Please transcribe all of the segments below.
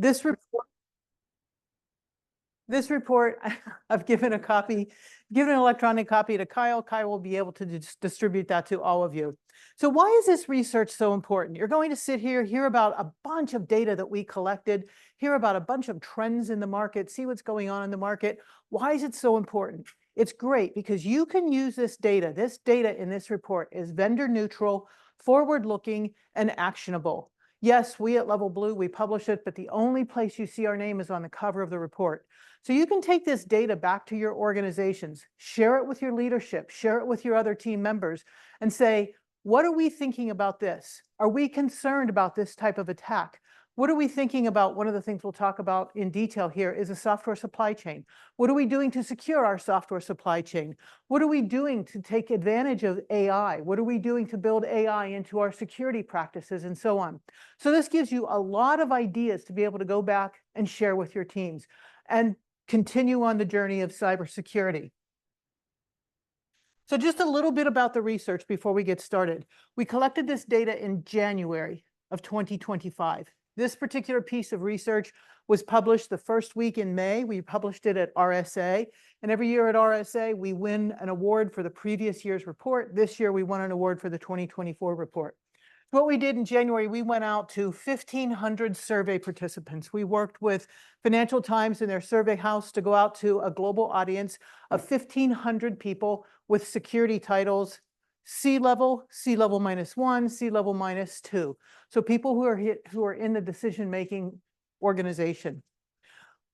This report, I've given an electronic copy to Kyle. Kyle will be able to distribute that to all of you. So why is this research so important? You're going to sit here, hear about a bunch of data that we collected, hear about a bunch of trends in the market, see what's going on in the market. Why is it so important? It's great because you can use this data. This data in this report is vendor neutral, forward-looking, and actionable. Yes, we at LevelBlue, we publish it, but the only place you see our name is on the cover of the report. So you can take this data back to your organizations, share it with your leadership, share it with your other team members, and say, what are we thinking about this? Are we concerned about this type of attack? What are we thinking about? One of the things we'll talk about in detail here is a software supply chain. What are we doing to secure our software supply chain? What are we doing to take advantage of AI? What are we doing to build AI into our security practices and so on? So this gives you a lot of ideas to be able to go back and share with your teams and continue on the journey of cybersecurity. So just a little bit about the research before we get started. We collected this data in January of 2025. This particular piece of research was published the first week in May. We published it at RSA. And every year at RSA, we win an award for the previous year's report. This year, we won an award for the 2024 report. What we did in January, we went out to 1,500 survey participants. We worked with Financial Times and their survey house to go out to a global audience of 1,500 people with security titles, C-level, C-level -1, C-level -2. So people who are in the decision-making organization.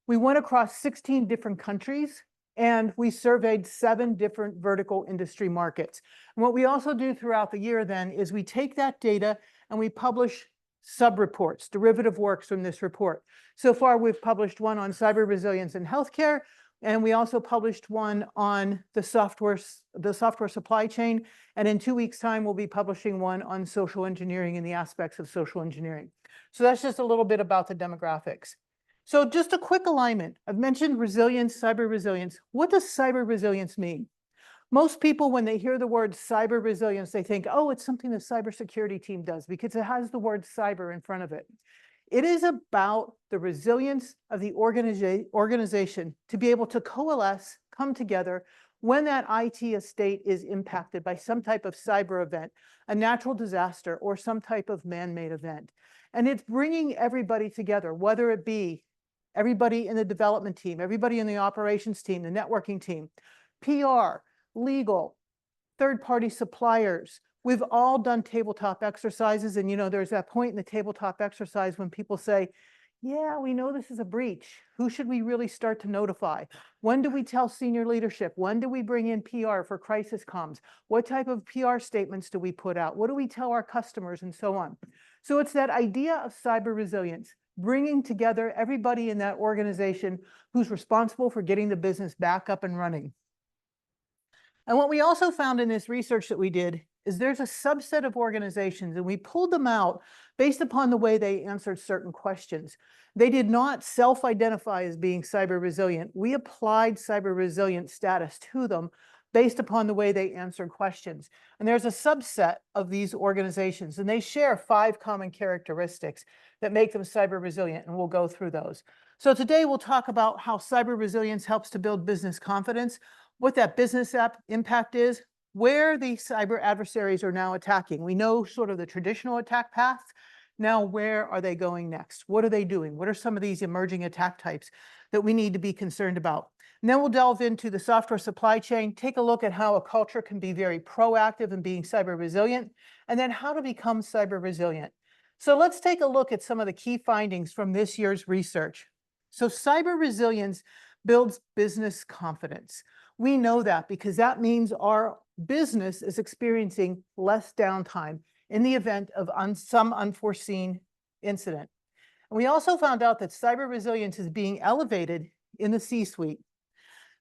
We went across 16 different countries, and we surveyed 7 different vertical industry markets. And what we also do throughout the year then is we take that data and we publish sub-reports, derivative works from this report. So far, we've published one on cyber resilience in healthcare, and we also published one on the software supply chain. And in 2 weeks' time, we'll be publishing one on social engineering and the aspects of social engineering. So that's just a little bit about the demographics. So just a quick alignment. I've mentioned resilience, cyber resilience. What does cyber resilience mean? Most people, when they hear the word cyber resilience, they think, oh, it's something the cybersecurity team does because it has the word cyber in front of it. It is about the resilience of the organization to be able to coalesce, come together when that IT estate is impacted by some type of cyber event, a natural disaster, or some type of man-made event. And it's bringing everybody together, whether it be everybody in the development team, everybody in the operations team, the networking team, PR, legal, third-party suppliers. We've all done tabletop exercises, and there's that point in the tabletop exercise when people say, yeah, we know this is a breach. Who should we really start to notify? When do we tell senior leadership? When do we bring in PR for crisis comms? What type of PR statements do we put out? What do we tell our customers, and so on? So it's that idea of cyber resilience, bringing together everybody in that organization who's responsible for getting the business back up and running. And what we also found in this research that we did is there's a subset of organizations, and we pulled them out based upon the way they answered certain questions. They did not self-identify as being cyber resilient. We applied cyber resilient status to them based upon the way they answered questions. And there's a subset of these organizations, and they share 5 common characteristics that make them cyber resilient, and we'll go through those. So today we'll talk about how cyber resilience helps to build business confidence, what that business impact is, where the cyber adversaries are now attacking. We know sort of the traditional attack paths. Now, where are they going next? What are they doing? What are some of these emerging attack types that we need to be concerned about? And then we'll delve into the software supply chain, take a look at how a culture can be very proactive in being cyber resilient, and then how to become cyber resilient. So let's take a look at some of the key findings from this year's research. So cyber resilience builds business confidence. We know that because that means our business is experiencing less downtime in the event of some unforeseen incident. And we also found out that cyber resilience is being elevated in the C-suite.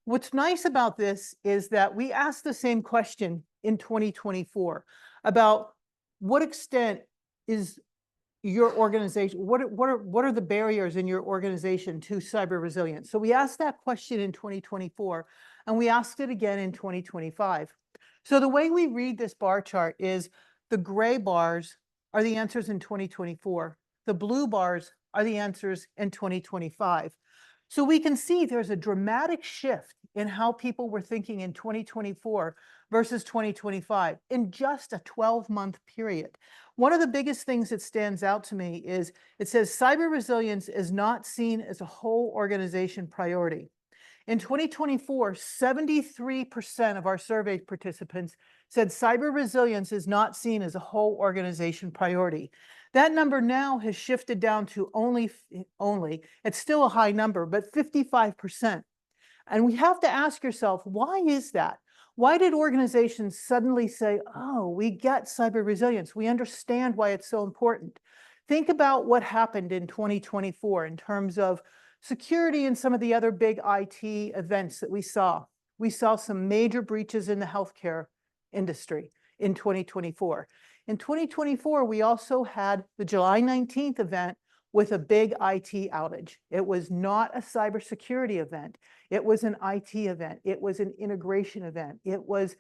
What's nice about this is that we asked the same question in 2024 about what extent is your organization, what are the barriers in your organization to cyber resilience? So we asked that question in 2024, and we asked it again in 2025. So the way we read this bar chart is the gray bars are the answers in 2024. The blue bars are the answers in 2025. So we can see there's a dramatic shift in how people were thinking in 2024 versus 2025 in just a 12-month period. One of the biggest things that stands out to me is it says cyber resilience is not seen as a whole organization priority. In 2024, 73% of our survey participants said cyber resilience is not seen as a whole organization priority. That number now has shifted down to only, it's still a high number, but 55%. And we have to ask yourself, why is that? Why did organizations suddenly say, oh, we get cyber resilience. We understand why it's so important. Think about what happened in 2024 in terms of security and some of the other big IT events that we saw. We saw some major breaches in the healthcare industry in 2024. In 2024, we also had the July 19th event with a big IT outage. It was not a cybersecurity event. It was an IT event. It was an integration event. It was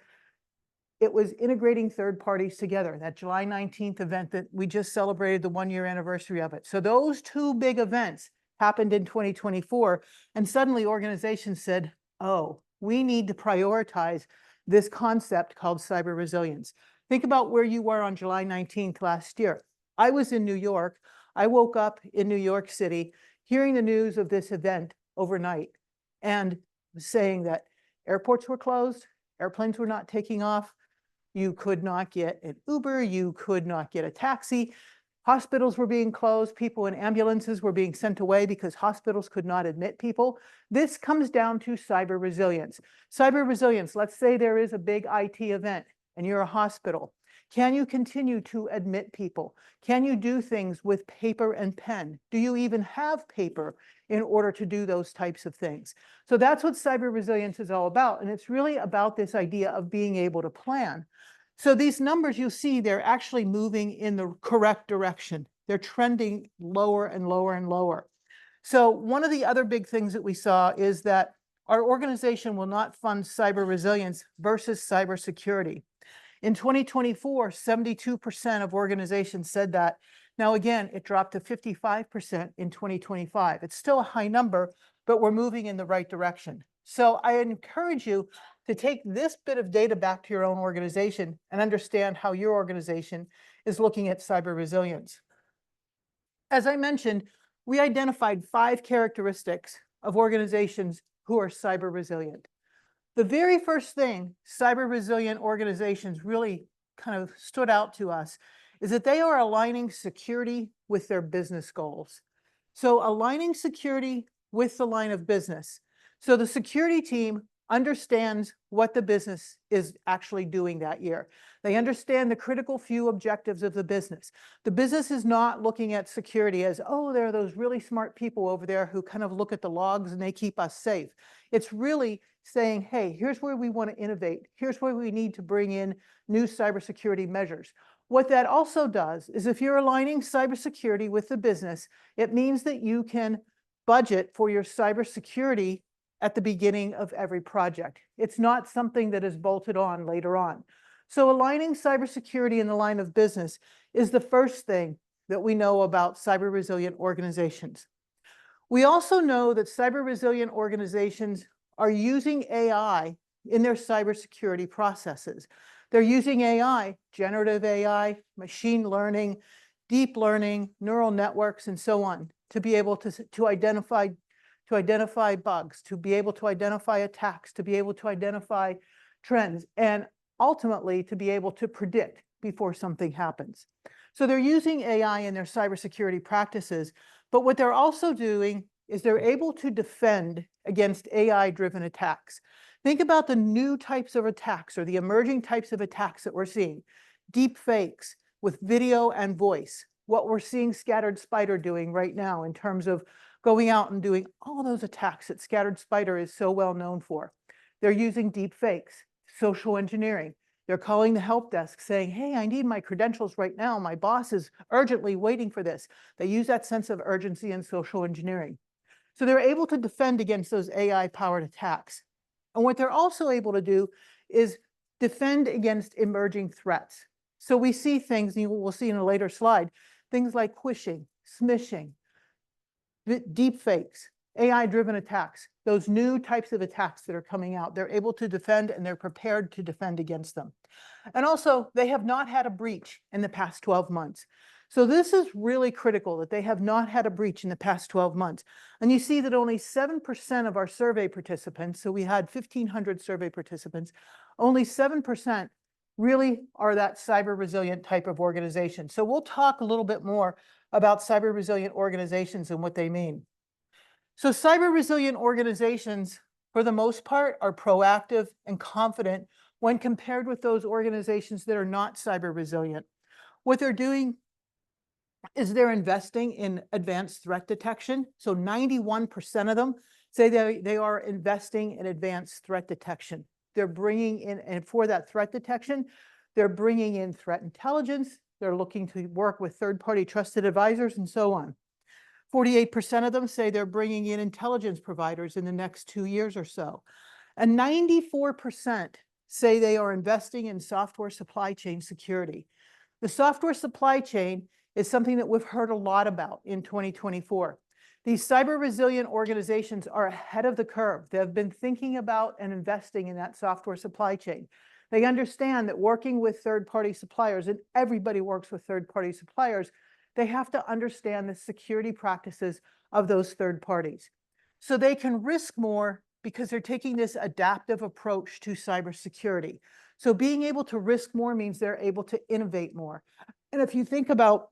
integrating third parties together, that July 19th event that we just celebrated the 1-year anniversary of it. So those two big events happened in 2024, and suddenly organizations said, oh, we need to prioritize this concept called cyber resilience. Think about where you were on July 19th last year. I was in New York. I woke up in New York City hearing the news of this event overnight and saying that airports were closed, airplanes were not taking off, you could not get an Uber, you could not get a taxi, hospitals were being closed, people in ambulances were being sent away because hospitals could not admit people. This comes down to cyber resilience. Cyber resilience, let's say there is a big IT event and you're a hospital. Can you continue to admit people? Can you do things with paper and pen? Do you even have paper in order to do those types of things? So that's what cyber resilience is all about. And it's really about this idea of being able to plan. So these numbers you see, they're actually moving in the correct direction. They're trending lower and lower and lower. So one of the other big things that we saw is that our organization will not fund cyber resilience versus cybersecurity. In 2024, 72% of organizations said that. Now, again, it dropped to 55% in 2025. It's still a high number, but we're moving in the right direction. So I encourage you to take this bit of data back to your own organization and understand how your organization is looking at cyber resilience. As I mentioned, we identified 5 characteristics of organizations who are cyber resilient. The very first thing cyber resilient organizations really kind of stood out to us is that they are aligning security with their business goals. So aligning security with the line of business. So the security team understands what the business is actually doing that year. They understand the critical few objectives of the business. The business is not looking at security as, oh, there are those really smart people over there who kind of look at the logs and they keep us safe. It's really saying, hey, here's where we want to innovate. Here's where we need to bring in new cybersecurity measures. What that also does is if you're aligning cybersecurity with the business, it means that you can budget for your cybersecurity at the beginning of every project. It's not something that is bolted on later on. So aligning cybersecurity in the line of business is the first thing that we know about cyber resilient organizations. We also know that cyber resilient organizations are using AI in their cybersecurity processes. They're using AI, generative AI, machine learning, deep learning, neural networks, and so on, to be able to identify bugs, to be able to identify attacks, to be able to identify trends, and ultimately to be able to predict before something happens. So they're using AI in their cybersecurity practices, but what they're also doing is they're able to defend against AI-driven attacks. Think about the new types of attacks or the emerging types of attacks that we're seeing. Deep fakes with video and voice. What we're seeing Scattered Spider doing right now in terms of going out and doing all those attacks that Scattered Spider is so well known for. They're using deep fakes, social engineering. They're calling the help desk saying, hey, I need my credentials right now. My boss is urgently waiting for this. They use that sense of urgency and social engineering. So they're able to defend against those AI-powered attacks. And what they're also able to do is defend against emerging threats. So we see things, and we'll see in a later slide, things like phishing, smishing, deep fakes, AI-driven attacks, those new types of attacks that are coming out. They're able to defend and they're prepared to defend against them. And also, they have not had a breach in the past 12 months. So this is really critical that they have not had a breach in the past 12 months. And you see that only 7% of our survey participants, so we had 1,500 survey participants, only 7% really are that cyber resilient type of organization. So we'll talk a little bit more about cyber resilient organizations and what they mean. So cyber resilient organizations, for the most part, are proactive and confident when compared with those organizations that are not cyber resilient. What they're doing is they're investing in advanced threat detection. So 91% of them say they are investing in advanced threat detection. They're bringing in, and for that threat detection, they're bringing in threat intelligence. They're looking to work with third-party trusted advisors and so on. 48% of them say they're bringing in intelligence providers in the next 2 years or so. And 94% say they are investing in software supply chain security. The software supply chain is something that we've heard a lot about in 2024. These cyber resilient organizations are ahead of the curve. They have been thinking about and investing in that software supply chain. They understand that working with third-party suppliers, and everybody works with third-party suppliers, they have to understand the security practices of those third parties. So they can risk more because they're taking this adaptive approach to cybersecurity. So being able to risk more means they're able to innovate more. And if you think about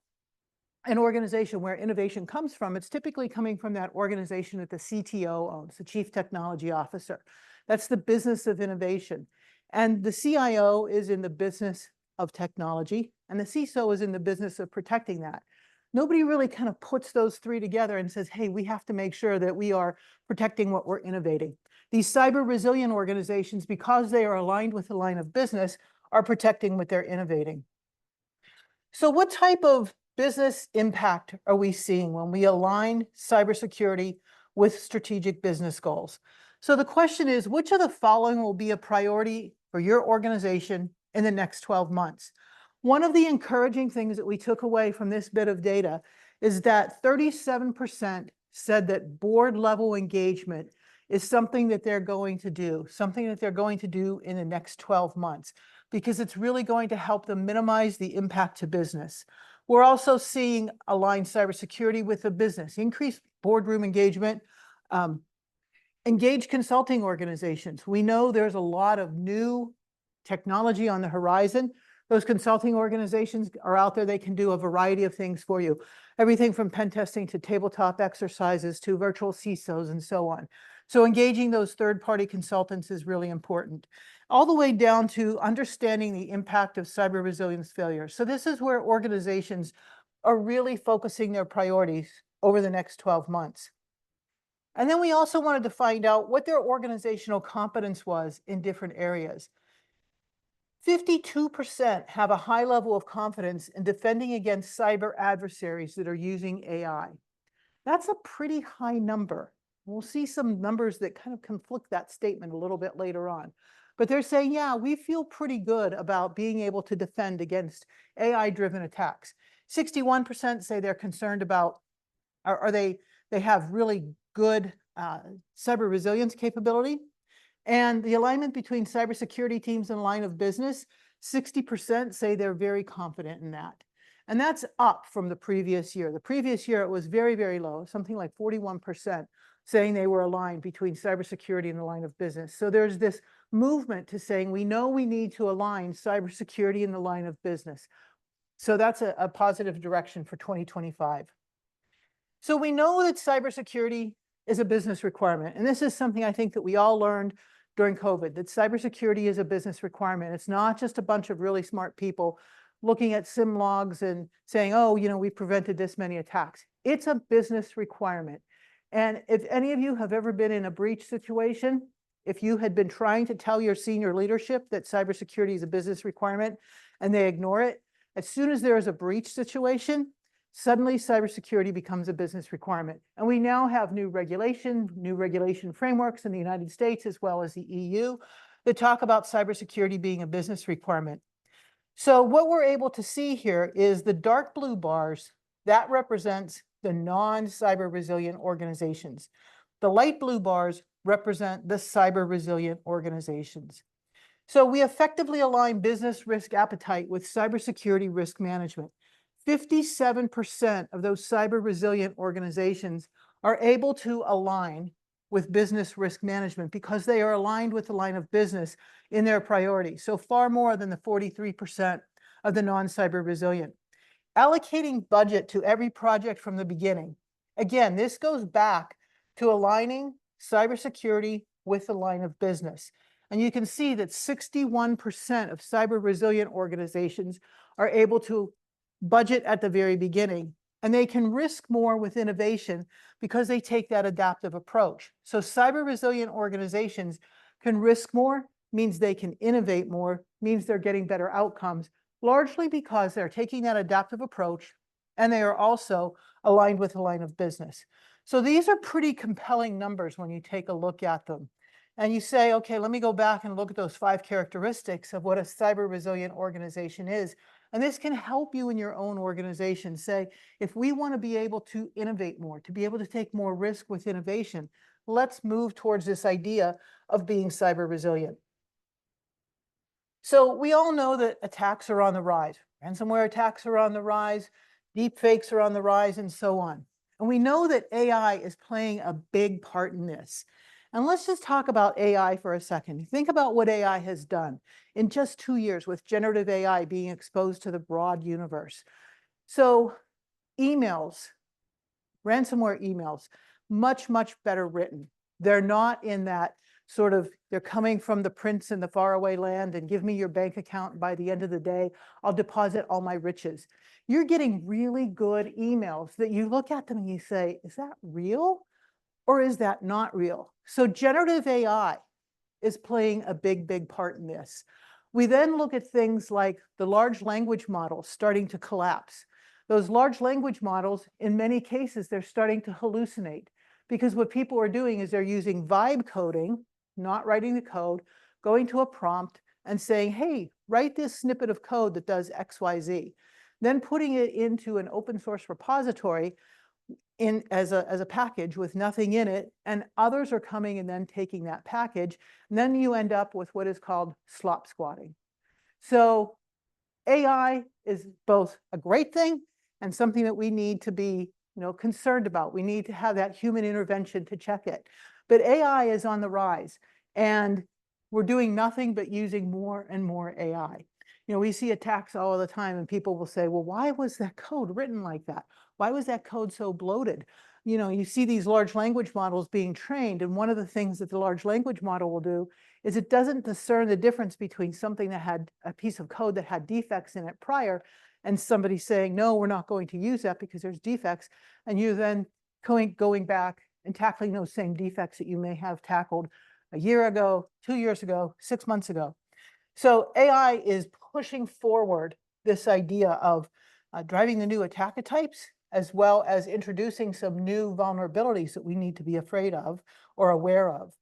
an organization where innovation comes from, it's typically coming from that organization that the CTO owns, the Chief Technology Officer. That's the business of innovation. And the CIO is in the business of technology, and the CISO is in the business of protecting that. Nobody really kind of puts those three together and says, hey, we have to make sure that we are protecting what we're innovating. These cyber resilient organizations, because they are aligned with the line of business, are protecting what they're innovating. So what type of business impact are we seeing when we align cybersecurity with strategic business goals? So the question is, which of the following will be a priority for your organization in the next 12 months? One of the encouraging things that we took away from this bit of data is that 37% said that board level engagement is something that they're going to do, something that they're going to do in the next 12 months, because it's really going to help them minimize the impact to business. We're also seeing aligned cybersecurity with the business, increased boardroom engagement, engage consulting organizations. We know there's a lot of new technology on the horizon. Those consulting organizations are out there. They can do a variety of things for you. Everything from pen testing to tabletop exercises to virtual CISOs and so on. So engaging those third-party consultants is really important. All the way down to understanding the impact of cyber resilience failure. So this is where organizations are really focusing their priorities over the next 12 months. And then we also wanted to find out what their organizational competence was in different areas. 52% have a high level of confidence in defending against cyber adversaries that are using AI. That's a pretty high number. We'll see some numbers that kind of conflict that statement a little bit later on. But they're saying, yeah, we feel pretty good about being able to defend against AI-driven attacks. 61% say they're concerned about, or they have really good cyber resilience capability. And the alignment between cybersecurity teams and line of business, 60% say they're very confident in that. And that's up from the previous year. The previous year, it was very, very low, something like 41% saying they were aligned between cybersecurity and the line of business. So there's this movement to saying, we know we need to align cybersecurity and the line of business. So that's a positive direction for 2025. So we know that cybersecurity is a business requirement. And this is something I think that we all learned during COVID, that cybersecurity is a business requirement. It's not just a bunch of really smart people looking at SIM logs and saying, oh, you know, we prevented this many attacks. It's a business requirement. And if any of you have ever been in a breach situation, if you had been trying to tell your senior leadership that cybersecurity is a business requirement and they ignore it, as soon as there is a breach situation, suddenly cybersecurity becomes a business requirement. And we now have new regulation frameworks in the United States as well as the EU that talk about cybersecurity being a business requirement. So what we're able to see here is the dark blue bars, that represents the non-cyber resilient organizations. The light blue bars represent the cyber resilient organizations. So we effectively align business risk appetite with cybersecurity risk management. 57% of those cyber resilient organizations are able to align with business risk management because they are aligned with the line of business in their priorities. So far more than the 43% of the non-cyber resilient. Allocating budget to every project from the beginning. Again, this goes back to aligning cybersecurity with the line of business. And you can see that 61% of cyber resilient organizations are able to budget at the very beginning, and they can risk more with innovation because they take that adaptive approach. So cyber resilient organizations can risk more, means they can innovate more, means they're getting better outcomes, largely because they're taking that adaptive approach and they are also aligned with the line of business. So these are pretty compelling numbers when you take a look at them. And you say, okay, let me go back and look at those 5 characteristics of what a cyber resilient organization is. And this can help you in your own organization. Say, if we want to be able to innovate more, to be able to take more risk with innovation, let's move towards this idea of being cyber resilient. So we all know that attacks are on the rise. Ransomware attacks are on the rise, deep fakes are on the rise, and so on. And we know that AI is playing a big part in this. And let's just talk about AI for a second. Think about what AI has done in just 2 years with generative AI being exposed to the broad universe. So emails, ransomware emails, much, much better written. They're not in that sort of, they're coming from the prince in the faraway land and give me your bank account. And by the end of the day, I'll deposit all my riches. You're getting really good emails that you look at them and you say, is that real or is that not real? So generative AI is playing a big, big part in this. We then look at things like the large language models starting to collapse. Those large language models, in many cases, they're starting to hallucinate because what people are doing is they're using vibe coding, not writing the code, going to a prompt and saying, hey, write this snippet of code that does X, Y, Z. Then putting it into an open source repository as a package with nothing in it, and others are coming and then taking that package, and then you end up with what is called slop squatting. So AI is both a great thing and something that we need to be concerned about. We need to have that human intervention to check it. But AI is on the rise, and we're doing nothing but using more and more AI. We see attacks all the time, and people will say, well, why was that code written like that? Why was that code so bloated? You see these large language models being trained, and one of the things that the large language model will do is it doesn't discern the difference between something that had a piece of code that had defects in it prior, and somebody saying, no, we're not going to use that because there's defects, and you then going back and tackling those same defects that you may have tackled a year ago, 2 years ago, 6 months ago. So AI is pushing forward this idea of driving the new attack types, as well as introducing some new vulnerabilities that we need to be afraid of or aware of.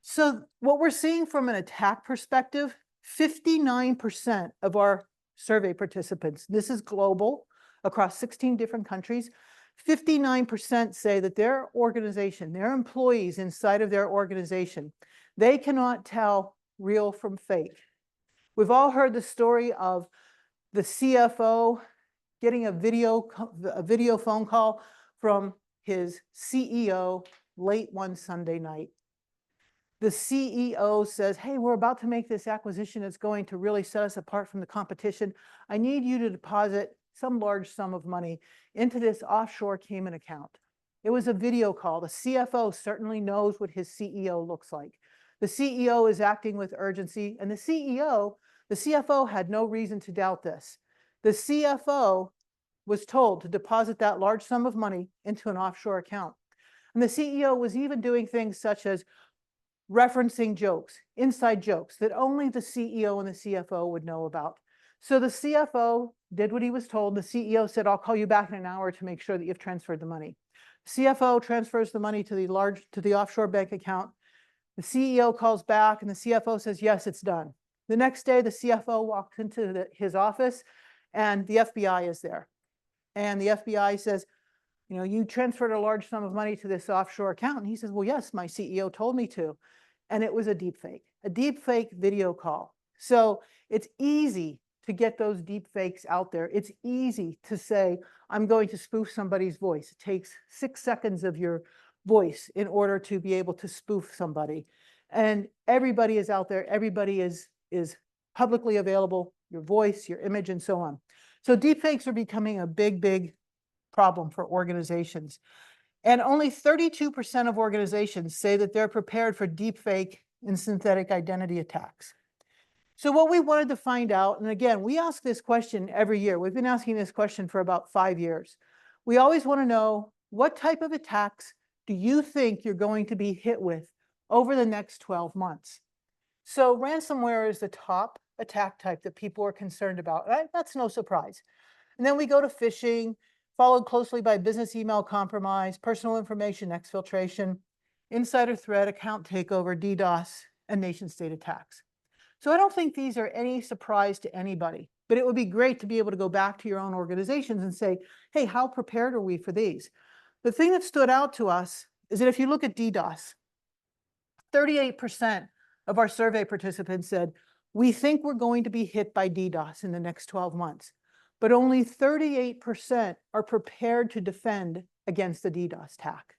So what we're seeing from an attack perspective, 59% of our survey participants, this is global, across 16 different countries, 59% say that their organization, their employees inside of their organization, they cannot tell real from fake. We've all heard the story of the CFO getting a video phone call from his CEO late one Sunday night. The CEO says, hey, we're about to make this acquisition. It's going to really set us apart from the competition. I need you to deposit some large sum of money into this offshore Cayman account. It was a video call. The CFO certainly knows what his CEO looks like. The CEO is acting with urgency, and the CFO had no reason to doubt this. The CFO was told to deposit that large sum of money into an offshore account. And the CEO was even doing things such as referencing jokes, inside jokes that only the CEO and the CFO would know about. So the CFO did what he was told. The CEO said, I'll call you back in an hour to make sure that you've transferred the money. CFO transfers the money to the offshore bank account. The CEO calls back and the CFO says, yes, it's done. The next day, the CFO walks into his office and the FBI is there. And the FBI says, you know, you transferred a large sum of money to this offshore account. And he says, well, yes, my CEO told me to. And it was a deep fake video call. So it's easy to get those deep fakes out there. It's easy to say, I'm going to spoof somebody's voice. It takes 6 seconds of your voice in order to be able to spoof somebody. And everybody is out there. Everybody is publicly available, your voice, your image, and so on. So deepfakes are becoming a big problem for organizations. And only 32% of organizations say that they're prepared for deepfake and synthetic identity attacks. So what we wanted to find out, and again, we ask this question every year. We've been asking this question for about 5 years. We always want to know, what type of attacks do you think you're going to be hit with over the next 12 months? So ransomware is the top attack type that people are concerned about. Right? That's no surprise. And then we go to phishing, followed closely by business email compromise, personal information exfiltration, insider threat, account takeover, DDoS, and nation-state attacks. So I don't think these are any surprise to anybody, but it would be great to be able to go back to your own organizations and say, hey, how prepared are we for these? The thing that stood out to us is that if you look at DDoS, 38% of our survey participants said, we think we're going to be hit by DDoS in the next 12 months, but only 38% are prepared to defend against the DDoS attack.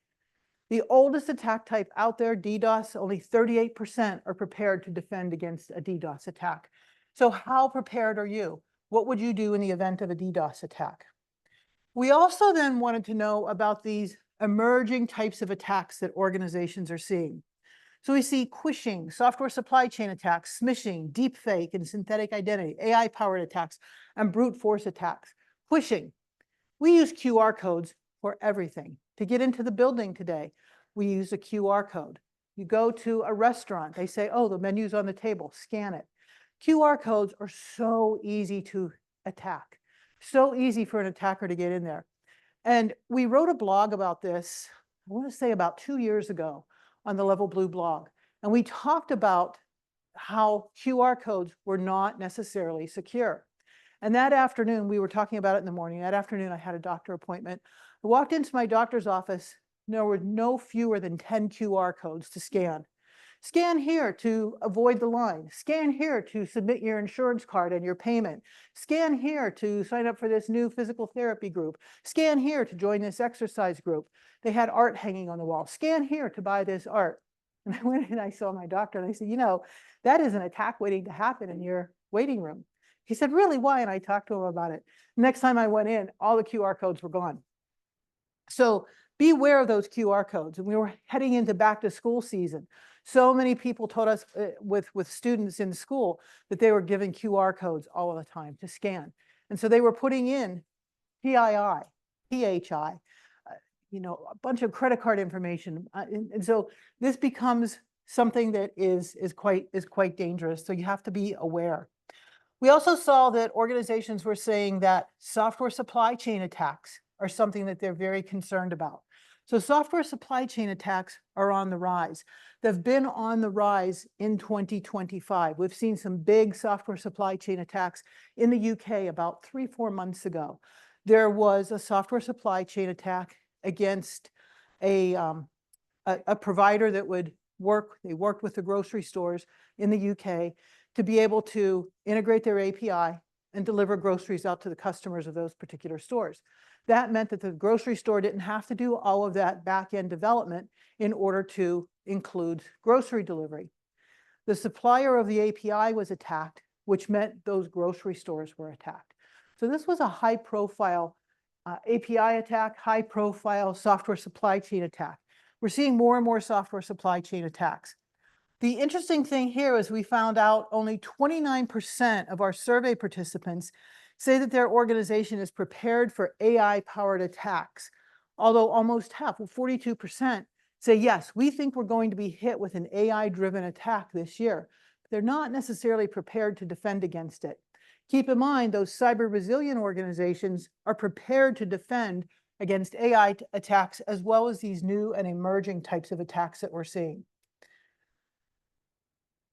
The oldest attack type out there, DDoS, only 38% are prepared to defend against a DDoS attack. So how prepared are you? What would you do in the event of a DDoS attack? We also then wanted to know about these emerging types of attacks that organizations are seeing. So we see quishing, software supply chain attacks, smishing, deepfake and synthetic identity, AI-powered attacks, and brute force attacks. Quishing. We use QR codes for everything. To get into the building today, we use a QR code. You go to a restaurant, they say, oh, the menu's on the table, scan it. QR codes are so easy to attack, so easy for an attacker to get in there. And we wrote a blog about this, I want to say about 2 years ago on the LevelBlue blog. And we talked about how QR codes were not necessarily secure. And that afternoon, we were talking about it in the morning. That afternoon, I had a doctor appointment. I walked into my doctor's office. There were no fewer than 10 QR codes to scan. Scan here to avoid the line. Scan here to submit your insurance card and your payment. Scan here to sign up for this new physical therapy group. Scan here to join this exercise group. They had art hanging on the wall. Scan here to buy this art. And I went and I saw my doctor and I said, you know, that is an attack waiting to happen in your waiting room. He said, really, why? And I talked to him about it. Next time I went in, all the QR codes were gone. So beware of those QR codes. And we were heading into back to school season. So many people told us with students in school that they were giving QR codes all the time to scan. And so they were putting in PII, PHI, you know, a bunch of credit card information. And so this becomes something that is quite dangerous. So you have to be aware. We also saw that organizations were saying that software supply chain attacks are something that they're very concerned about. So software supply chain attacks are on the rise. They've been on the rise in 2025. We've seen some big software supply chain attacks in the UK about 3-4 months ago. There was a software supply chain attack against a provider that would work. They worked with the grocery stores in the UK to be able to integrate their API and deliver groceries out to the customers of those particular stores. That meant that the grocery store didn't have to do all of that back-end development in order to include grocery delivery. The supplier of the API was attacked, which meant those grocery stores were attacked. So this was a high-profile API attack, high-profile software supply chain attack. We're seeing more and more software supply chain attacks. The interesting thing here is we found out only 29% of our survey participants say that their organization is prepared for AI-powered attacks, although almost half, 42%, say, yes, we think we're going to be hit with an AI-driven attack this year. But they're not necessarily prepared to defend against it. Keep in mind, those cyber resilient organizations are prepared to defend against AI attacks, as well as these new and emerging types of attacks that we're seeing.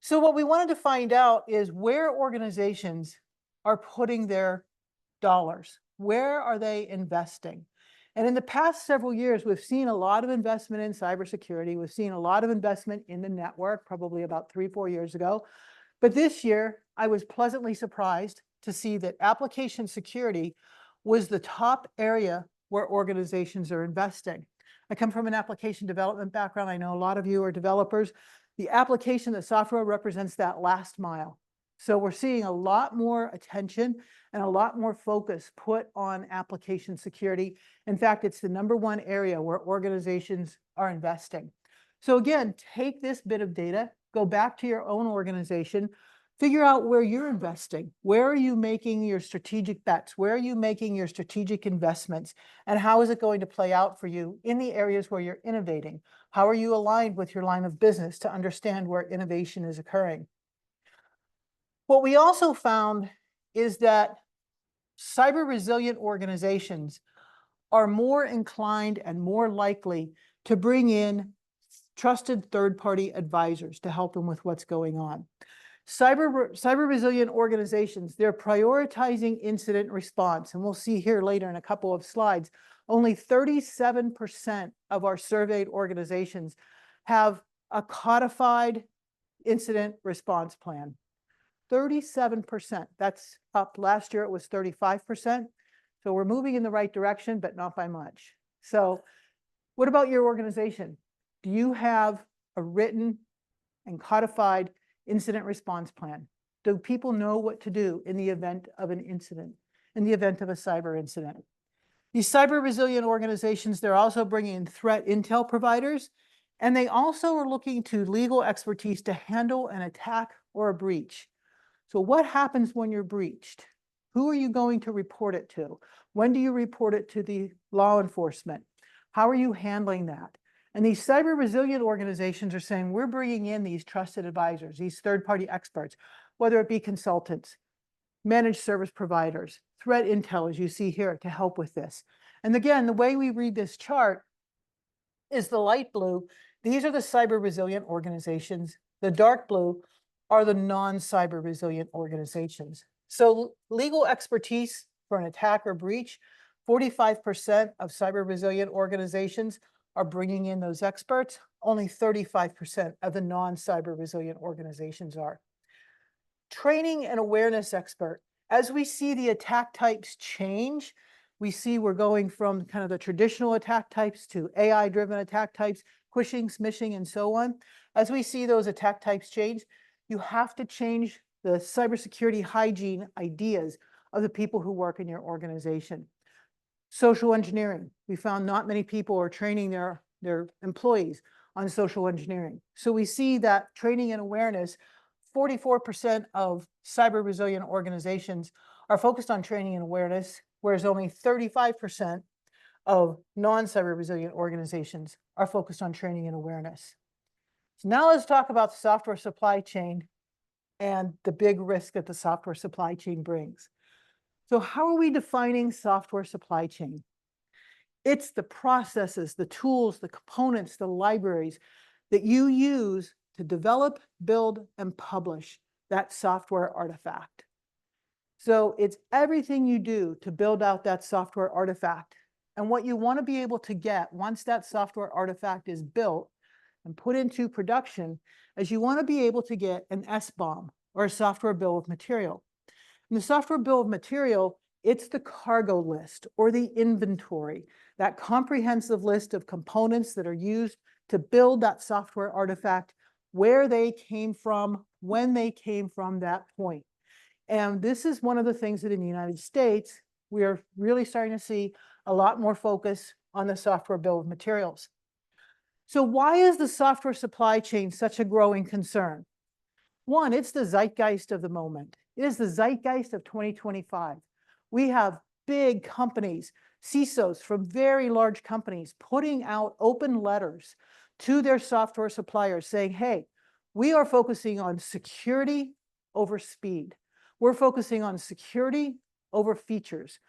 So what we wanted to find out is where organizations are putting their dollars. Where are they investing? And in the past several years, we've seen a lot of investment in cybersecurity. We've seen a lot of investment in the network, probably about 3-4 years ago. But this year, I was pleasantly surprised to see that application security was the top area where organizations are investing. I come from an application development background. I know a lot of you are developers. The application, the software represents that last mile. So we're seeing a lot more attention and a lot more focus put on application security. In fact, it's the #1 area where organizations are investing. So again, take this bit of data, go back to your own organization, figure out where you're investing. Where are you making your strategic bets? Where are you making your strategic investments? And how is it going to play out for you in the areas where you're innovating? How are you aligned with your line of business to understand where innovation is occurring? What we also found is that cyber resilient organizations are more inclined and more likely to bring in trusted third-party advisors to help them with what's going on. Cyber resilient organizations, they're prioritizing incident response. And we'll see here later in a couple of slides, only 37% of our surveyed organizations have a codified incident response plan. 37%, that's up. Last year it was 35%. So we're moving in the right direction, but not by much. So what about your organization? Do you have a written and codified incident response plan? Do people know what to do in the event of an incident, in the event of a cyber incident? These cyber resilient organizations, they're also bringing in threat intel providers, and they also are looking to legal expertise to handle an attack or a breach. So what happens when you're breached? Who are you going to report it to? When do you report it to the law enforcement? How are you handling that? And these cyber resilient organizations are saying, we're bringing in these trusted advisors, these third-party experts, whether it be consultants, managed service providers, threat intel, as you see here, to help with this. And again, the way we read this chart is the light blue. These are the cyber resilient organizations. The dark blue are the non-cyber resilient organizations. So legal expertise for an attack or breach, 45% of cyber resilient organizations are bringing in those experts. Only 35% of the non-cyber resilient organizations are. Training and awareness expert. As we see the attack types change, we see we're going from kind of the traditional attack types to AI-driven attack types, phishing, smishing, and so on. As we see those attack types change, you have to change the cybersecurity hygiene ideas of the people who work in your organization. Social engineering. We found not many people are training their employees on social engineering. So we see that training and awareness, 44% of cyber resilient organizations are focused on training and awareness, whereas only 35% of non-cyber resilient organizations are focused on training and awareness. So now let's talk about the software supply chain and the big risk that the software supply chain brings. So how are we defining software supply chain? It's the processes, the tools, the components, the libraries that you use to develop, build, and publish that software artifact. So it's everything you do to build out that software artifact. And what you want to be able to get once that software artifact is built and put into production is you want to be able to get an SBOM, or a software bill of material. And the software bill of material, it's the cargo list or the inventory, that comprehensive list of components that are used to build that software artifact, where they came from, when they came from that point. And this is one of the things that in the United States, we are really starting to see a lot more focus on the software bill of materials. So why is the software supply chain such a growing concern? One, it's the zeitgeist of the moment. It is the zeitgeist of 2025. We have big companies, CISOs from very large companies, putting out open letters to their software suppliers saying, hey, we are focusing on security over speed. We're focusing on security over features.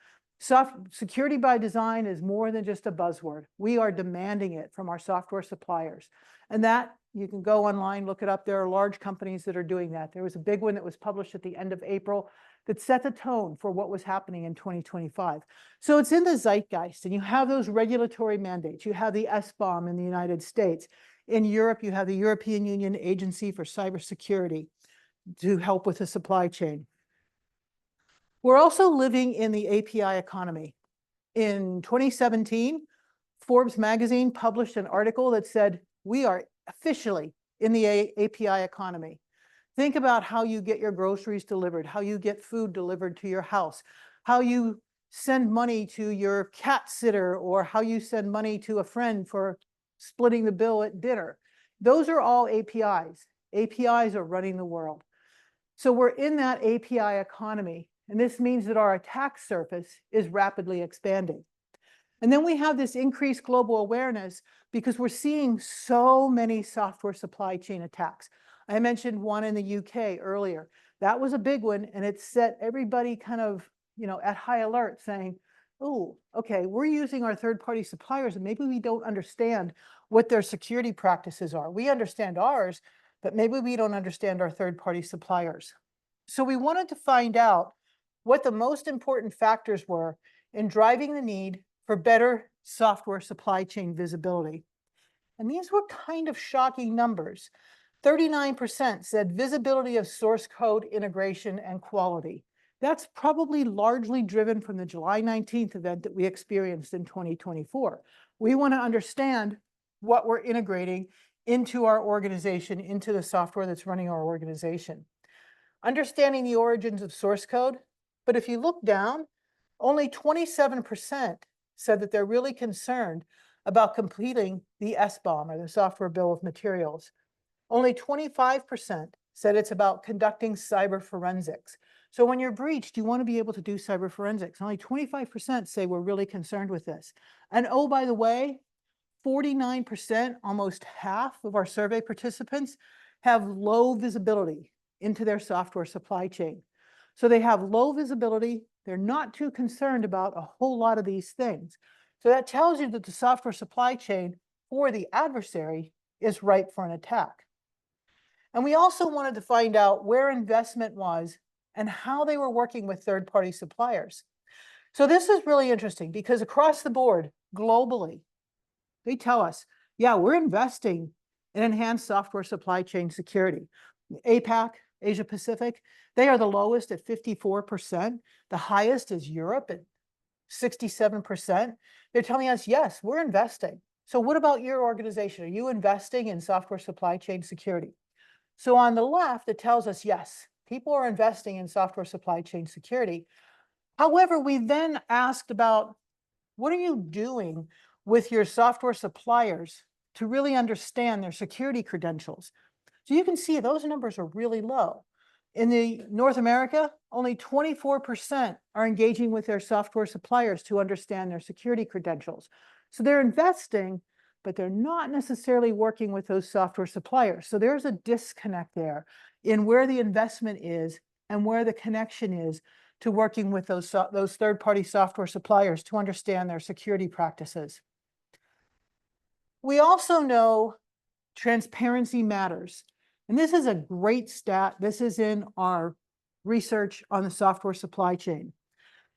Security by design is more than just a buzzword. We are demanding it from our software suppliers. And that, you can go online, look it up. There are large companies that are doing that. There was a big one that was published at the end of April that set the tone for what was happening in 2025. So it's in the zeitgeist, and you have those regulatory mandates. You have the SBOM in the United States. In Europe, you have the European Union Agency for Cybersecurity to help with the supply chain. We're also living in the API economy. In 2017, Forbes magazine published an article that said, we are officially in the API economy. Think about how you get your groceries delivered, how you get food delivered to your house, how you send money to your cat sitter, or how you send money to a friend for splitting the bill at dinner. Those are all APIs. APIs are running the world. So we're in that API economy. And this means that our attack surface is rapidly expanding. And then we have this increased global awareness because we're seeing so many software supply chain attacks. I mentioned one in the UK earlier. That was a big one, and it set everybody kind of, at high alert, saying, oh, okay, we're using our third-party suppliers, and maybe we don't understand what their security practices are. We understand ours, but maybe we don't understand our third-party suppliers. So we wanted to find out what the most important factors were in driving the need for better software supply chain visibility. And these were kind of shocking numbers. 39% said visibility of source code integration and quality. That's probably largely driven from the July 19th event that we experienced in 2024. We want to understand what we're integrating into our organization, into the software that's running our organization. Understanding the origins of source code. But if you look down, only 27% said that they're really concerned about completing the SBOM, or the Software Bill of Materials. Only 25% said it's about conducting cyber forensics. So when you're breached, you want to be able to do cyber forensics. Only 25% say we're really concerned with this. And oh, by the way, 49%, almost half of our survey participants, have low visibility into their software supply chain. So they have low visibility. They're not too concerned about a whole lot of these things. So that tells you that the software supply chain for the adversary is ripe for an attack. And we also wanted to find out where investment was and how they were working with third-party suppliers. So this is really interesting because across the board, globally, they tell us, yeah, we're investing in enhanced software supply chain security. APAC, Asia Pacific, they are the lowest at 54%. The highest is Europe at 67%. They're telling us, yes, we're investing. So what about your organization? Are you investing in software supply chain security? So on the left, it tells us, yes, people are investing in software supply chain security. However, we then asked about, what are you doing with your software suppliers to really understand their security credentials? So you can see those numbers are really low. In the North America, only 24% are engaging with their software suppliers to understand their security credentials. So they're investing, but they're not necessarily working with those software suppliers. So there's a disconnect there in where the investment is and where the connection is to working with those third-party software suppliers to understand their security practices. We also know transparency matters. And this is a great stat. This is in our research on the software supply chain.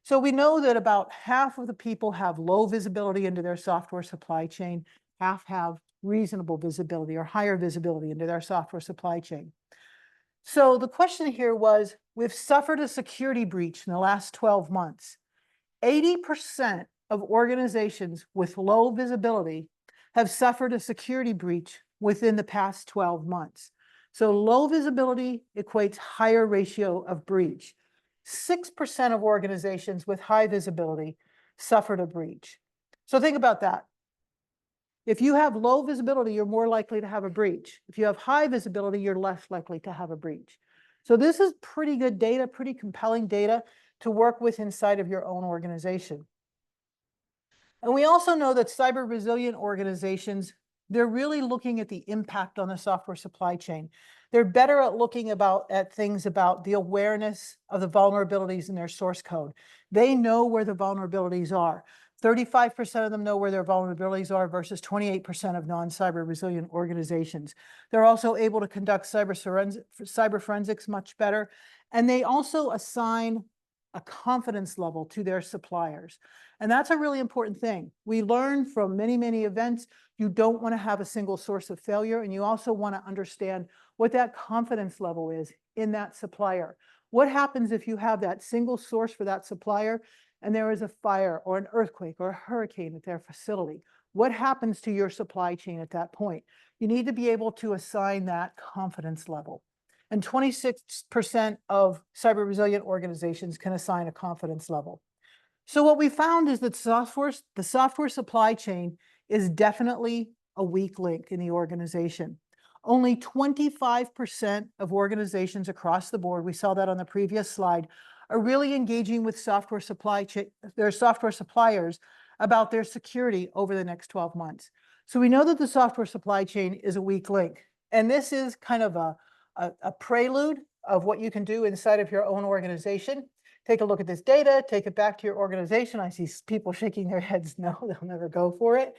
So we know that about half of the people have low visibility into their software supply chain, half have reasonable visibility or higher visibility into their software supply chain. So the question here was, we've suffered a security breach in the last 12 months. 80% of organizations with low visibility have suffered a security breach within the past 12 months. So low visibility equates higher ratio of breach. 6% of organizations with high visibility suffered a breach. So think about that. If you have low visibility, you're more likely to have a breach. If you have high visibility, you're less likely to have a breach. So this is pretty good data, pretty compelling data to work with inside of your own organization. And we also know that cyber resilient organizations They're really looking at the impact on the software supply chain. They're better at looking at things about the awareness of the vulnerabilities in their source code. They know where the vulnerabilities are. 35% of them know where their vulnerabilities are versus 28% of non-cyber resilient organizations. They're also able to conduct cyber forensics much better. And they also assign a confidence level to their suppliers. And that's a really important thing. We learn from many, many events, you don't want to have a single source of failure. And you also want to understand what that confidence level is in that supplier. What happens if you have that single source for that supplier and there is a fire or an earthquake or a hurricane at their facility? What happens to your supply chain at that point? You need to be able to assign that confidence level. And 26% of cyber resilient organizations can assign a confidence level. So what we found is that the software supply chain is definitely a weak link in the organization. Only 25% of organizations across the board, we saw that on the previous slide, are really engaging with their software suppliers about their security over the next 12 months. So we know that the software supply chain is a weak link. And this is kind of a prelude of what you can do inside of your own organization. Take a look at this data, take it back to your organization. I see people shaking their heads, no, they'll never go for it.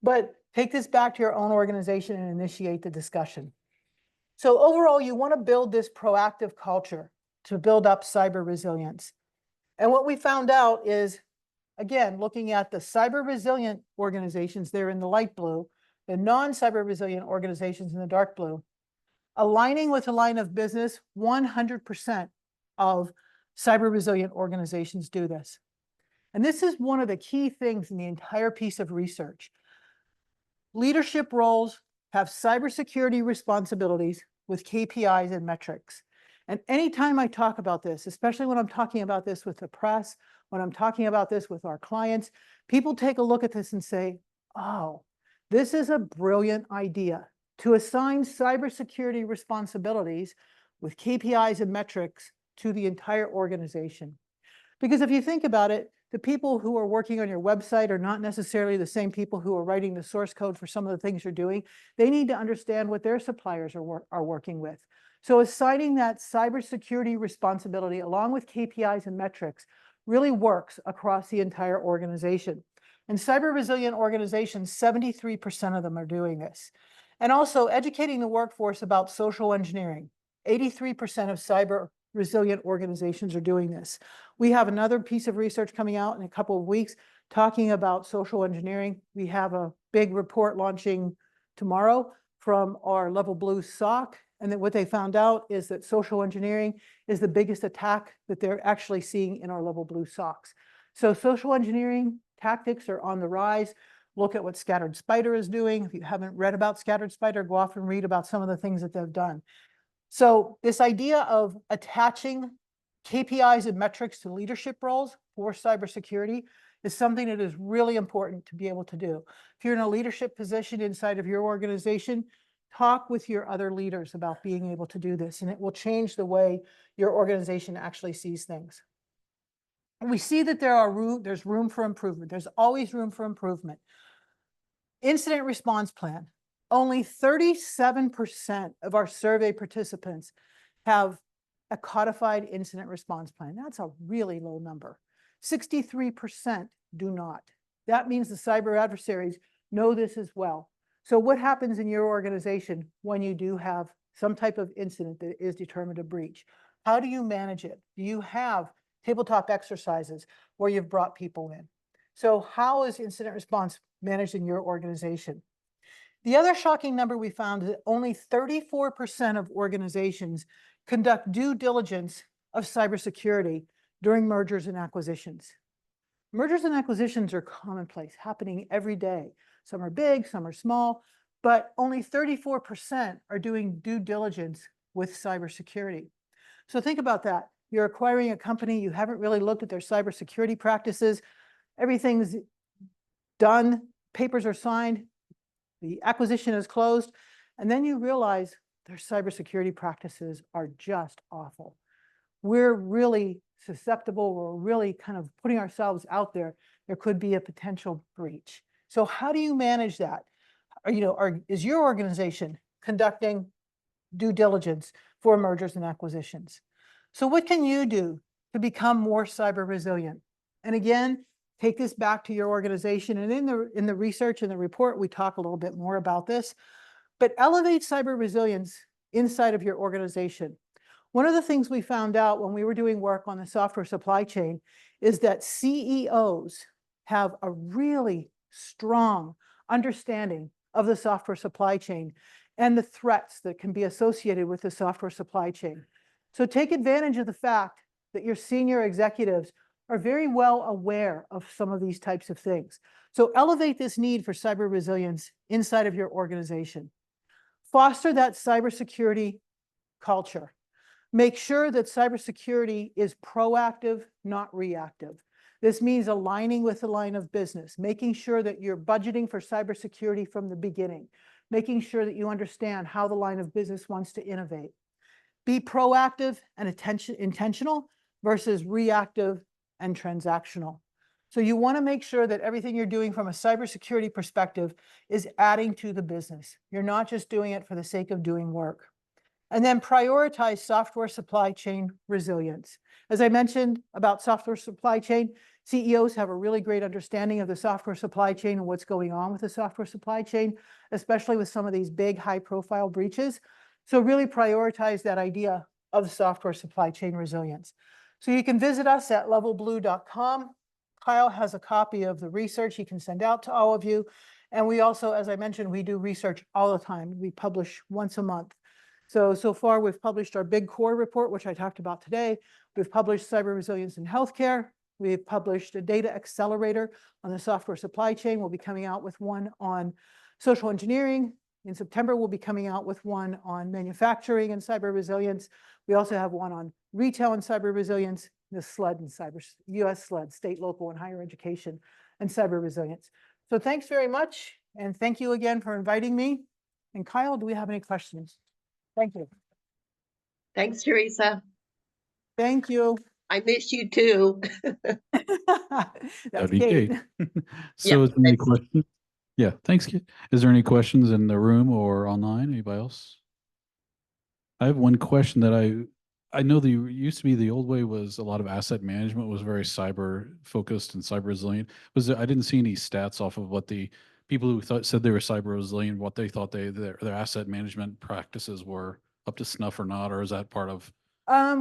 But take this back to your own organization and initiate the discussion. So overall, you want to build this proactive culture to build up cyber resilience. And what we found out is, again, looking at the cyber resilient organizations, they're in the light blue, the non-cyber resilient organizations in the dark blue, aligning with a line of business, 100% of cyber resilient organizations do this. And this is one of the key things in the entire piece of research. Leadership roles have cybersecurity responsibilities with KPIs and metrics. And anytime I talk about this, especially when I'm talking about this with the press, when I'm talking about this with our clients, people take a look at this and say, oh, this is a brilliant idea to assign cybersecurity responsibilities with KPIs and metrics to the entire organization. Because if you think about it, the people who are working on your website are not necessarily the same people who are writing the source code for some of the things you're doing. They need to understand what their suppliers are working with. So assigning that cybersecurity responsibility along with KPIs and metrics really works across the entire organization. And cyber resilient organizations, 73% of them are doing this. And also educating the workforce about social engineering. 83% of cyber resilient organizations are doing this. We have another piece of research coming out in a couple of weeks talking about social engineering. We have a big report launching tomorrow from our LevelBlue SOC. And that what they found out is that social engineering is the biggest attack that they're actually seeing in our LevelBlue SOCs. So social engineering tactics are on the rise. Look at what Scattered Spider is doing. If you haven't read about Scattered Spider, go off and read about some of the things that they've done. So this idea of attaching KPIs and metrics to leadership roles for cybersecurity is something that is really important to be able to do. If you're in a leadership position inside of your organization, talk with your other leaders about being able to do this, and it will change the way your organization actually sees things. And we see that there's room for improvement. There's always room for improvement. Incident response plan. Only 37% of our survey participants have a codified incident response plan. That's a really low number. 63% do not. That means the cyber adversaries know this as well. So what happens in your organization when you do have some type of incident that is determined a breach? How do you manage it? Do you have tabletop exercises where you've brought people in? So how is incident response managed in your organization? The other shocking number we found is that only 34% of organizations conduct due diligence of cybersecurity during mergers and acquisitions. Mergers and acquisitions are commonplace, happening every day. Some are big, some are small, but only 34% are doing due diligence with cybersecurity. So think about that. You're acquiring a company, you haven't really looked at their cybersecurity practices, everything's done, papers are signed, the acquisition is closed, and then you realize their cybersecurity practices are just awful. We're really susceptible, we're really kind of putting ourselves out there. There could be a potential breach. So how do you manage that? is your organization conducting due diligence for mergers and acquisitions? So what can you do to become more cyber resilient? And again, take this back to your organization. And in the research and the report, we talk a little bit more about this. But elevate cyber resilience inside of your organization. One of the things we found out when we were doing work on the software supply chain is that CEOs have a really strong understanding of the software supply chain and the threats that can be associated with the software supply chain. So take advantage of the fact that your senior executives are very well aware of some of these types of things. So elevate this need for cyber resilience inside of your organization. Foster that cybersecurity culture. Make sure that cybersecurity is proactive, not reactive. This means aligning with the line of business, making sure that you're budgeting for cybersecurity from the beginning, making sure that you understand how the line of business wants to innovate. Be proactive and intentional versus reactive and transactional. So you want to make sure that everything you're doing from a cybersecurity perspective is adding to the business. You're not just doing it for the sake of doing work. And then prioritize software supply chain resilience. As I mentioned about software supply chain, CEOs have a really great understanding of the software supply chain and what's going on with the software supply chain, especially with some of these big high-profile breaches. So really prioritize that idea of software supply chain resilience. So you can visit us at levelblue.com. Kyle has a copy of the research he can send out to all of you. And we also, as I mentioned, we do research all the time. We publish once a month. So far, we've published our big core report, which I talked about today. We've published cyber resilience in healthcare. We've published a data accelerator on the software supply chain. We'll be coming out with one on social engineering. In September, we'll be coming out with one on manufacturing and cyber resilience. We also have one on retail and cyber resilience, the SLED and US SLED, state, local, and higher education and cyber resilience. So thanks very much. And thank you again for inviting me. And Kyle, do we have any questions? Thank you. Thanks, Theresa. Thank you. I miss you too. That's be Kate. So is there any that's- questions? Yeah, thanks, Kate. Is there any questions in the room or online? Anybody else? I have one question that I know the used to be the old way was a lot of asset management was very cyber focused and cyber resilient. I didn't see any stats off of what the people who said they were cyber resilient, what they thought their asset management practices were up to snuff or not, or is that part of?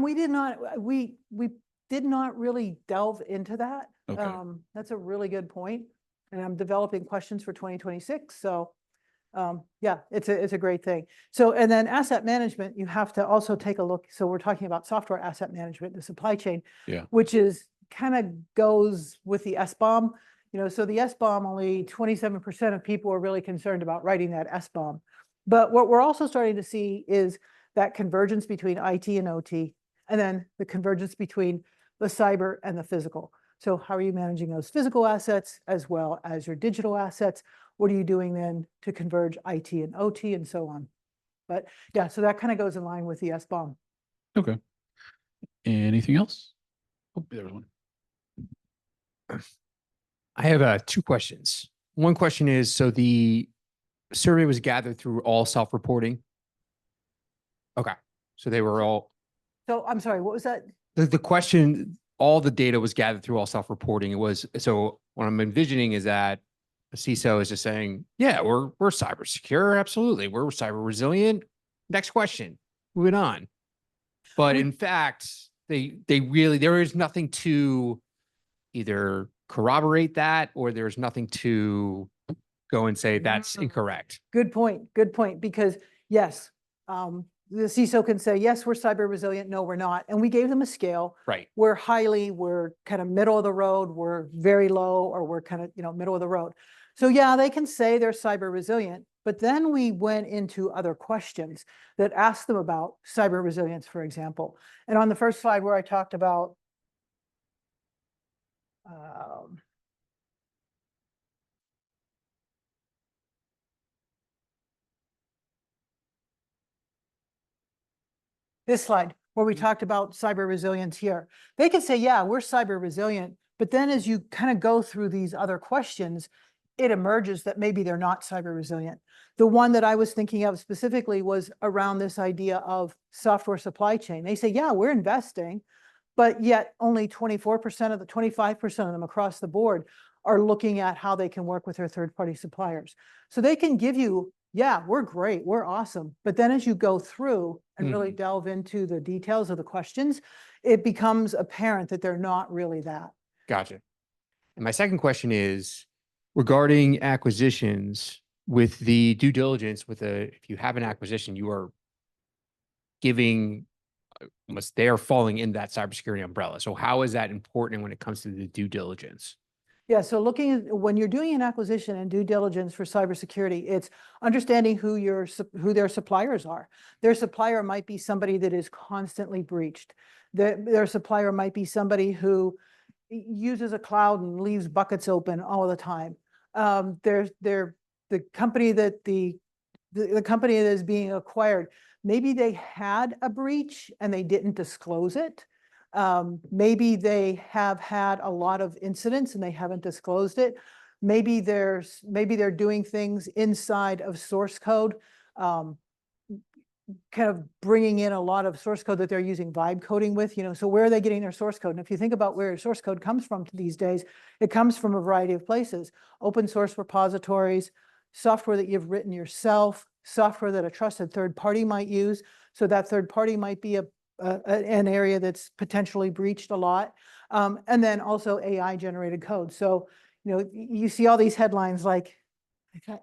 We did not really delve into that. Okay. That's a really good point. And I'm developing questions for 2026. So yeah, it's a great thing. So, and then asset management, you have to also take a look. So we're talking about software asset management, the supply chain, which is kind of goes with the SBOM. So the SBOM, only 27% of people are really concerned about writing that SBOM. But what we're also starting to see is that convergence between IT and OT, and then the convergence between the cyber and the physical. So how are you managing those physical assets as well as your digital assets? What are you doing then to converge IT and OT and so on? But yeah, so that kind of goes in line with the SBOM. Okay. Anything else? Oh, there was one. I have 2 questions. One question is, so the survey was gathered through all self-reporting? Okay. So they were all. So I'm sorry, what was that? The question, all the data was gathered through all self-reporting. It was, so what I'm envisioning is that a CISO is just saying, yeah, we're cyber secure. Absolutely. We're cyber resilient. Next question, moving on. But in fact, they really, there is nothing to either corroborate that, or there's nothing to go and say that's incorrect. Good point. Good point. Because yes, the CISO can say, yes, we're cyber resilient. No, we're not. And we gave them a scale. Right. We're kind of middle of the road. We're very low, or we're kind of, middle of the road. So yeah, they can say they're cyber resilient, but then we went into other questions that asked them about cyber resilience, for example. And on the first slide where I talked about this slide where we talked about cyber resilience here, they can say, yeah, we're cyber resilient. But then as you kind of go through these other questions, it emerges that maybe they're not cyber resilient. The one that I was thinking of specifically was around this idea of software supply chain. They say, yeah, we're investing, but yet only 24% of the 25% of them across the board are looking at how they can work with their third-party suppliers. So they can give you, yeah, we're great, we're awesome. But then as you go through and really delve into the details of the questions, it becomes apparent that they're not really that. Gotcha. And my second question is regarding acquisitions with the due diligence if you have an acquisition, you are giving they are falling in that cybersecurity umbrella. So how is that important when it comes to the due diligence? Yeah, so looking at when you're doing an acquisition and due diligence for cybersecurity, it's understanding who their suppliers are. Their supplier might be somebody that is constantly breached. Their supplier might be somebody who uses a cloud and leaves buckets open all the time. The company that the company that is being acquired, maybe they had a breach and they didn't disclose it. Maybe they have had a lot of incidents and they haven't disclosed it. Maybe they're doing things inside of source code, kind of bringing in a lot of source code that they're using vibe coding with, so where are they getting their source code? And if you think about where source code comes from these days, it comes from a variety of places: open source repositories, software that you've written yourself, software that a trusted third party might use. So that third party might be an area that's potentially breached a lot. And then also AI generated code. So, you see all these headlines like,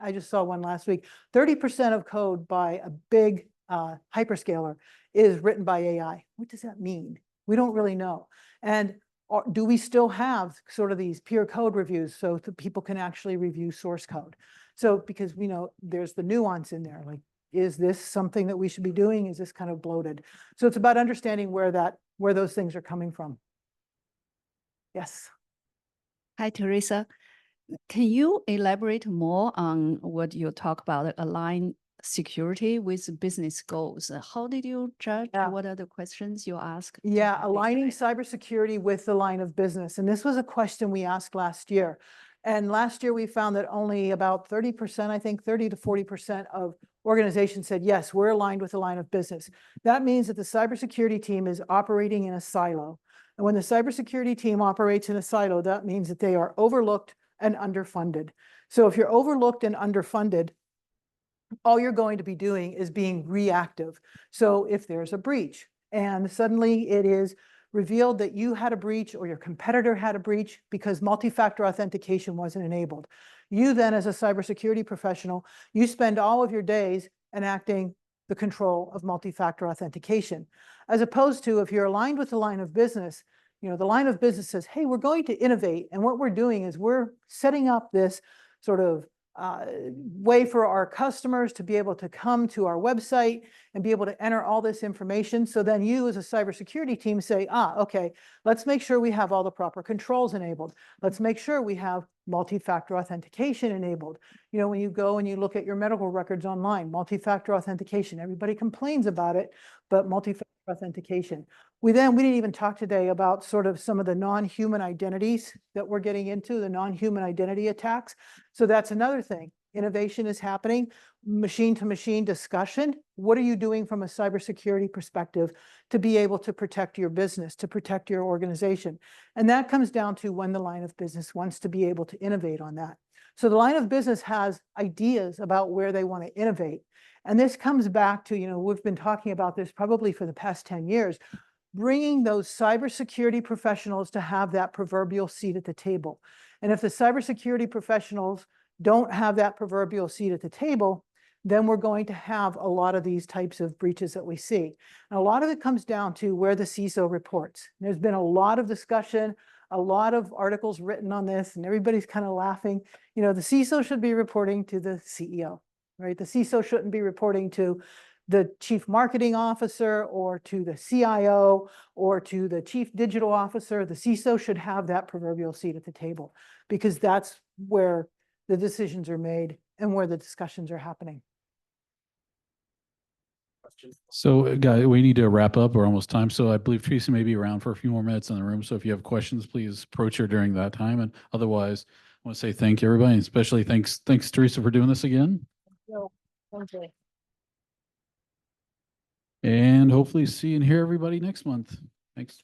I just saw one last week, 30% of code by a big hyperscaler is written by AI. What does that mean? We don't really know. And do we still have sort of these peer code reviews so that people can actually review source code? So because there's the nuance in there, like, is this something that we should be doing? Is this kind of bloated? So it's about understanding where those things are coming from. Yes. Hi, Theresa. Can you elaborate more on what you talk about, align security with business goals? How did you judge? Yeah. What are the questions you ask? Yeah, aligning cybersecurity with the line of business. And this was a question we asked last year. And last year we found that only about 30%, I think 30 to 40% of organizations said, yes, we're aligned with the line of business. That means that the cybersecurity team is operating in a silo. And when the cybersecurity team operates in a silo, that means that they are overlooked and underfunded. So if you're overlooked and underfunded, all you're going to be doing is being reactive. So if there's a breach and suddenly it is revealed that you had a breach or your competitor had a breach because multi-factor authentication wasn't enabled, you then, as a cybersecurity professional, you spend all of your days enacting the control of multi-factor authentication. As opposed to if you're aligned with the line of business, the line of business says, hey, we're going to innovate. And what we're doing is we're setting up this sort of way for our customers to be able to come to our website and be able to enter all this information. So then you as a cybersecurity team say, okay, let's make sure we have all the proper controls enabled. Let's make sure we have multi-factor authentication enabled. When you go and you look at your medical records online, multi-factor authentication, everybody complains about it, but multi-factor authentication. We didn't even talk today about sort of some of the non-human identities that we're getting into, the non-human identity attacks. So that's another thing. Innovation is happening, machine-to-machine discussion. What are you doing from a cybersecurity perspective to be able to protect your business, to protect your organization? And that comes down to when the line of business wants to be able to innovate on that. So the line of business has ideas about where they want to innovate. And this comes back to, we've been talking about this probably for the past 10 years, bringing those cybersecurity professionals to have that proverbial seat at the table. And if the cybersecurity professionals don't have that proverbial seat at the table, then we're going to have a lot of these types of breaches that we see. And a lot of it comes down to where the CISO reports. There's been a lot of discussion, a lot of articles written on this, and everybody's kind of laughing. The CISO should be reporting to the CEO, right? The CISO shouldn't be reporting to the chief marketing officer or to the CIO or to the chief digital officer. The CISO should have that proverbial seat at the table because that's where the decisions are made and where the discussions are happening. So, guys, we need to wrap up. We're almost time. So I believe Theresa may be around for a few more minutes in the room. So if you have questions, please approach her during that time. And otherwise, want to say thank you, everybody, and especially thanks Theresa for doing this again. And hopefully see and hear everybody next month. Thanks.